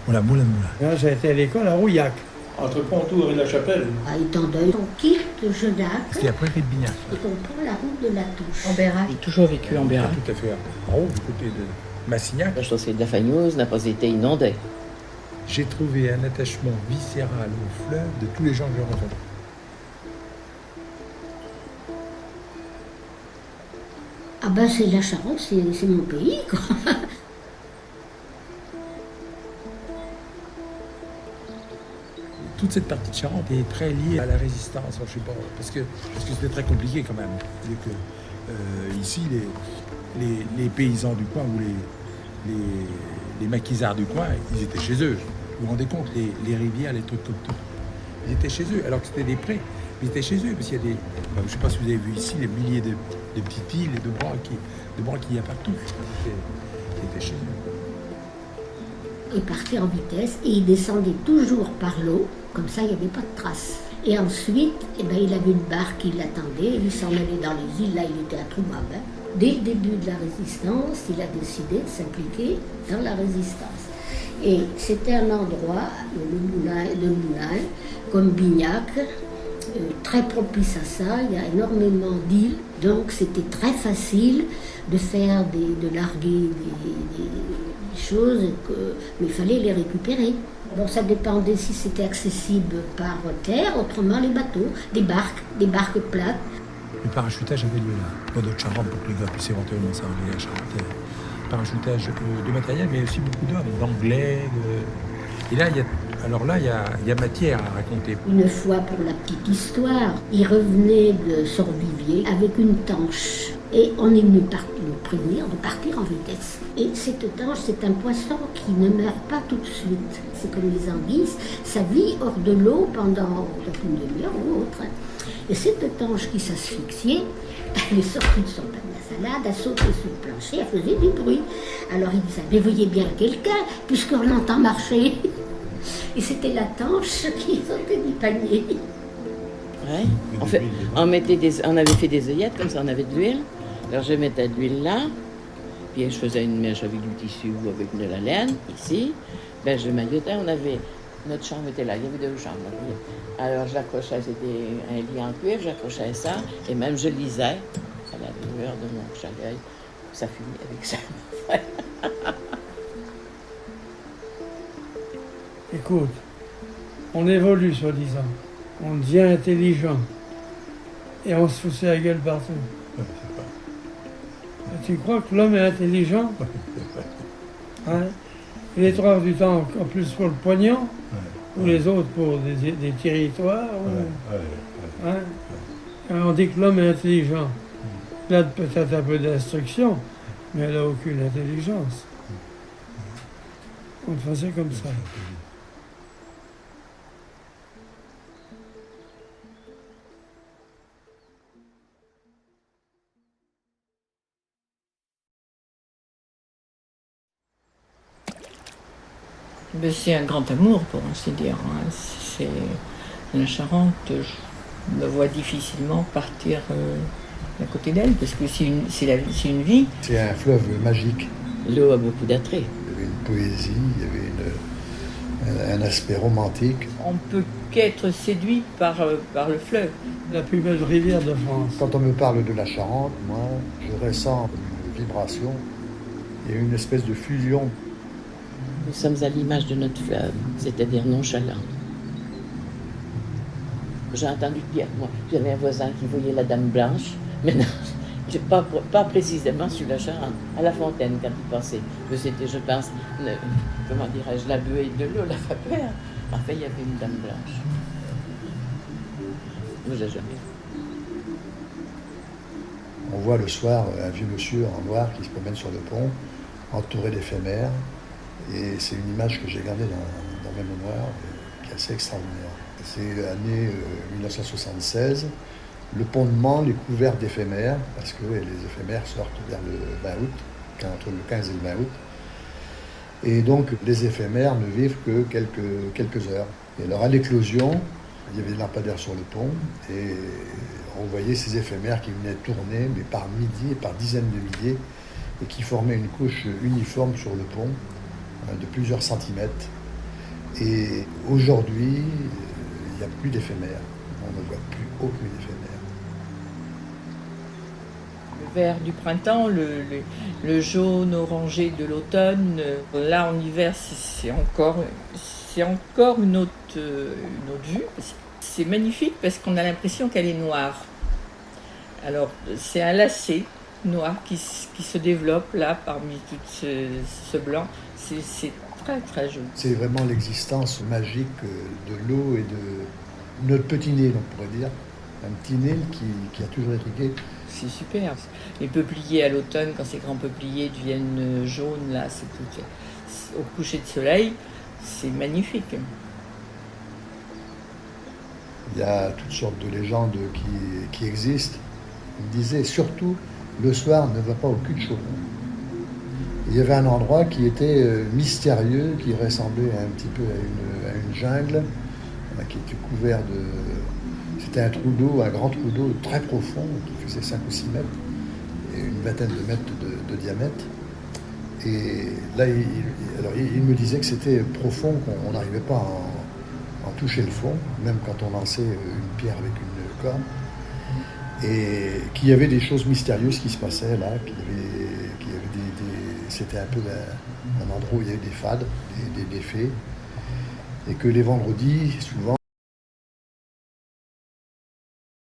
Voilà, Moulin de Moulin. Là, j'ai été à l'école à Rouillac. Entre Pontour et La Chapelle. À Étendeuil, on quitte Genac C'était après Rue de Bignac. et on prend la route de la Touche. En Bérac. J'ai toujours vécu en Bérac. Tout à fait en haut, du côté de Massignac. La chaussée de la Fagneuse n'a pas été inondée. J'ai trouvé un attachement viscéral au fleuve de tous les gens que j'ai rencontrés. Ah ben c'est la Charente, c'est mon pays, quoi. Toute cette partie de Charente est très liée à la résistance, je sais pas, parce que c'était très compliqué quand même. C'est-à-dire que ici, les paysans du coin ou les maquisards du coin, ils étaient chez eux. Vous vous rendez compte, les rivières, les trucs comme tout, ils étaient chez eux, alors que c'était des prés. Ils étaient chez eux, parce qu'il y a des... je ne sais pas si vous avez vu ici, les milliers de petites îles et de bras qu'il y a partout. Ils étaient chez eux. Ils partaient en vitesse et ils descendaient toujours par l'eau, comme ça il n'y avait pas de traces. Et ensuite, il avait une barque qui l'attendait, il s'en allait dans les îles, là il était à Troumab. Dès le début de la résistance, il a décidé de s'impliquer dans la résistance. Et c'était un endroit, le moulin, comme Bignac, très propice à ça, il y a énormément d'îles, donc c'était très facile de faire de larguer des choses, mais il fallait les récupérer. Bon, ça dépendait si c'était accessible par terre, autrement les bateaux, des barques plates. Le parachutage avait lieu là, dans notre Charente, pour que les gars puissent éventuellement s'arriver à Charente. Parachutage de matériel, mais aussi beaucoup d'hommes, d'anglais. Et là, il y a matière à raconter. Une fois, pour la petite histoire, il revenait de Sorbivier avec une tanche. Et on est venu nous prévenir de partir en vitesse. Et cette tanche, c'est un poisson qui ne meurt pas tout de suite. C'est comme les anguilles, ça vit hors de l'eau pendant une demi-heure ou autre. Et cette tanche qui s'asphyxiait, elle est sortie de son pain de salade, a sauté sur le plancher, elle faisait du bruit. Alors il disait, mais voyez bien quelqu'un, puisqu'on l'entend marcher. Et c'était la tanche qui sortait du panier. Ouais. On avait fait des œillettes, comme ça on avait de l'huile. Alors je mettais de l'huile là, puis je faisais une mèche avec du tissu ou avec de la laine, ici. Ben je maillotais, notre chambre était là, il y avait deux chambres. Alors je l'accrochais, c'était un lit en cuir, j'accrochais ça, et même je lisais à la lueur de mon chalet, ça fumait avec ça. Écoute, on évolue soi-disant, on devient intelligent, et on se foutait la gueule partout. Et tu crois que l'homme est intelligent? Hein? Il est 3 heures du temps, en plus pour le pognon, ou les autres pour des territoires. Hein? On dit que l'homme est intelligent. Il a peut-être un peu d'instruction, mais elle n'a aucune intelligence. On faisait comme ça. C'est un grand amour, pour ainsi dire. Hein. C'est la Charente, je me vois difficilement partir à côté d'elle, parce que c'est une vie. C'est un fleuve magique. L'eau a beaucoup d'attrait. Il y avait une poésie, il y avait un aspect romantique. On peut qu'être séduit par le fleuve. La plus belle rivière de France. Quand on me parle de la Charente, moi, je ressens une vibration et une espèce de fusion. Nous sommes à l'image de notre fleuve, c'est-à-dire nonchalant. J'ai entendu dire, moi, j'avais un voisin qui voyait la Dame Blanche, mais non, pas précisément sur la Charente, à la fontaine quand il passait. Mais c'était, je pense, comment dirais-je, la buée de l'eau, la vapeur. Enfin, il y avait une Dame Blanche. Moi, j'ai jamais vu. On voit le soir un vieux monsieur en noir qui se promène sur le pont, entouré d'éphémères. Et c'est une image que j'ai gardée dans ma mémoire, qui est assez extraordinaire. C'est l'année 1976. Le pont de Mans est couvert d'éphémères, parce que les éphémères sortent vers le 20 août, entre le 15 et le 20 août. Et donc, les éphémères ne vivent que quelques heures. Et alors, à l'éclosion, il y avait des lampadaires sur le pont, et on voyait ces éphémères qui venaient tourner, mais par milliers, par dizaines de milliers, et qui formaient une couche uniforme sur le pont, de plusieurs centimètres. Et aujourd'hui, il n'y a plus d'éphémère. On ne voit plus aucune éphémère. Le vert du printemps, le jaune orangé de l'automne. Là, en hiver, c'est encore une autre vue. C'est magnifique parce qu'on a l'impression qu'elle est noire. Alors, c'est un lacet noir qui se développe là parmi tout ce blanc. C'est très très joli. C'est vraiment l'existence magique de l'eau et de notre petit Nil, on pourrait dire. Un petit Nil qui a toujours été gai. C'est super. Les peupliers à l'automne, quand ces grands peupliers deviennent jaunes, là, au coucher de soleil, c'est magnifique. Il y a toutes sortes de légendes qui existent. Il me disait surtout, le soir, ne va pas au cul de chaudron. Il y avait un endroit qui était mystérieux, qui ressemblait un petit peu à une jungle, qui était couvert de... C'était un trou d'eau, un grand trou d'eau très profond, qui faisait 5 ou 6 mètres, et une vingtaine de mètres de diamètre. Et là, il me disait que c'était profond, qu'on n'arrivait pas à en toucher le fond, même quand on lançait une pierre avec une corne. Et qu'il y avait des choses mystérieuses qui se passaient là, c'était un peu un endroit où il y avait des fades, des fées, et que les vendredis, souvent,